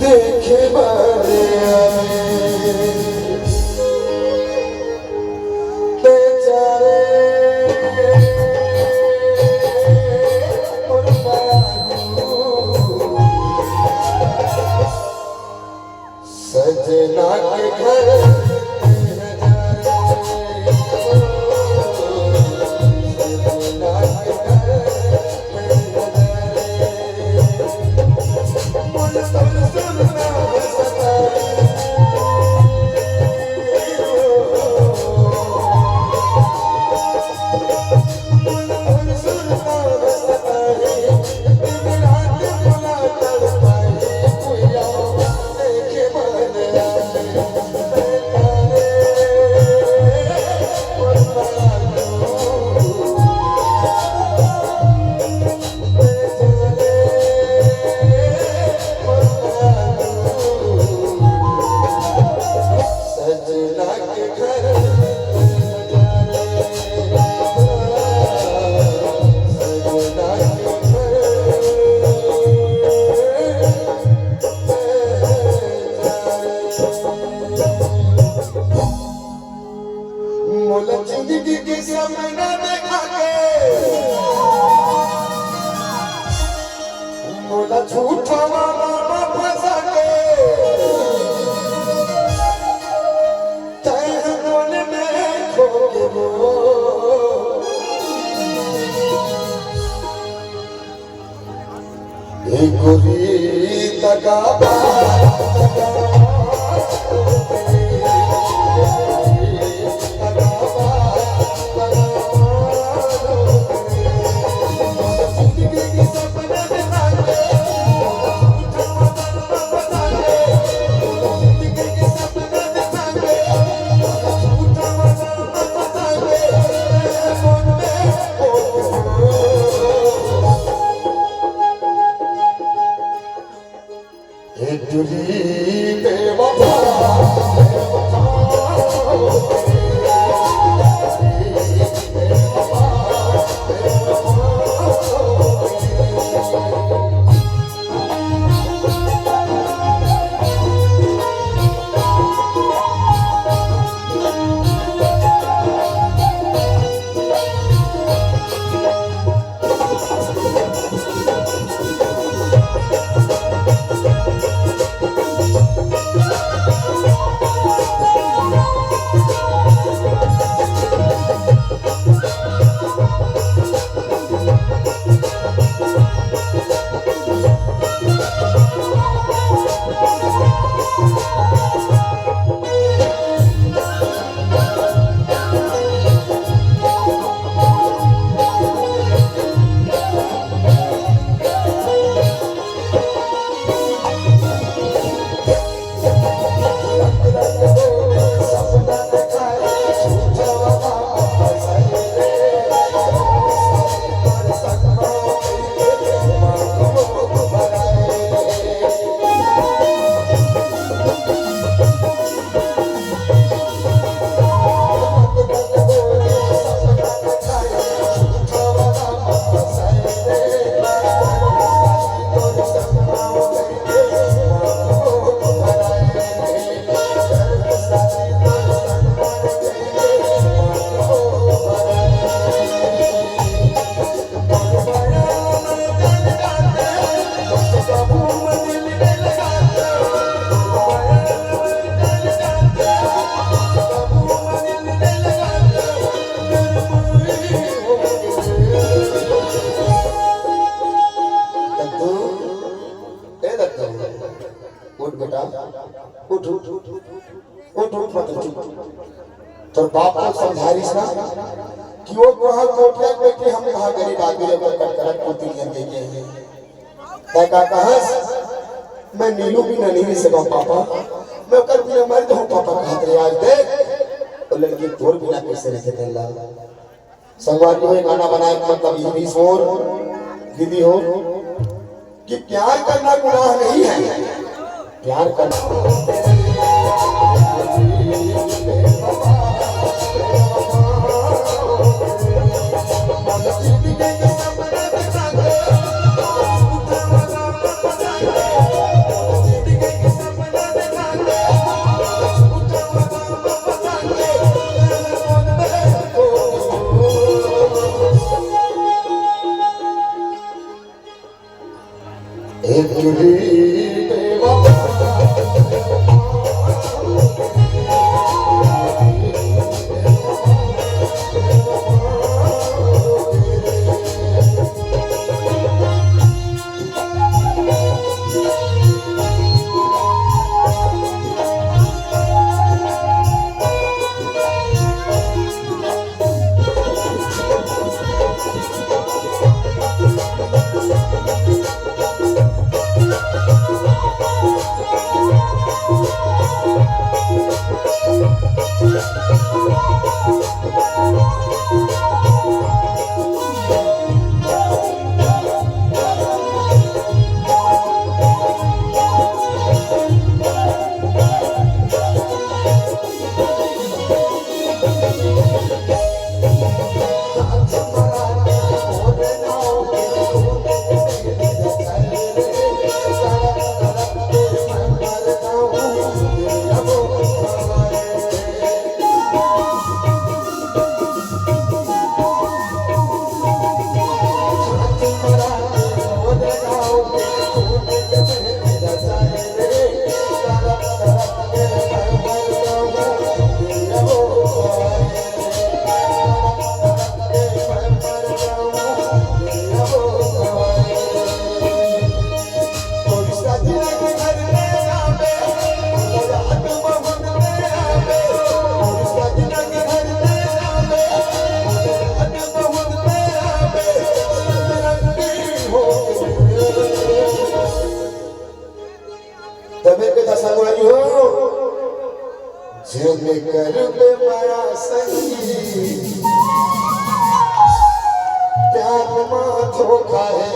देखे बारे बेचारे सजना के घर जिंदगी के सपना देखा के मोला झूठा वाला फंसा के तय मन में खो गयो एक गोरी तगाबा तो बाप को समझारी ना कि वो वहां कोटिया बेटी हम गरीब आदमी रे पर कटकट पुती नियन देके है तय का कहस मैं नीलू भी नहीं रह सका पापा मैं कर बिना मर जाऊं पापा कहत रे आज देख तो लड़की तोर बिना कैसे रह सके अल्लाह संगवारी में गाना बनाए मतलब ये भी शोर दीदी हो कि प्यार करना गुनाह नहीं है प्यार करना प्यार में धोखा है।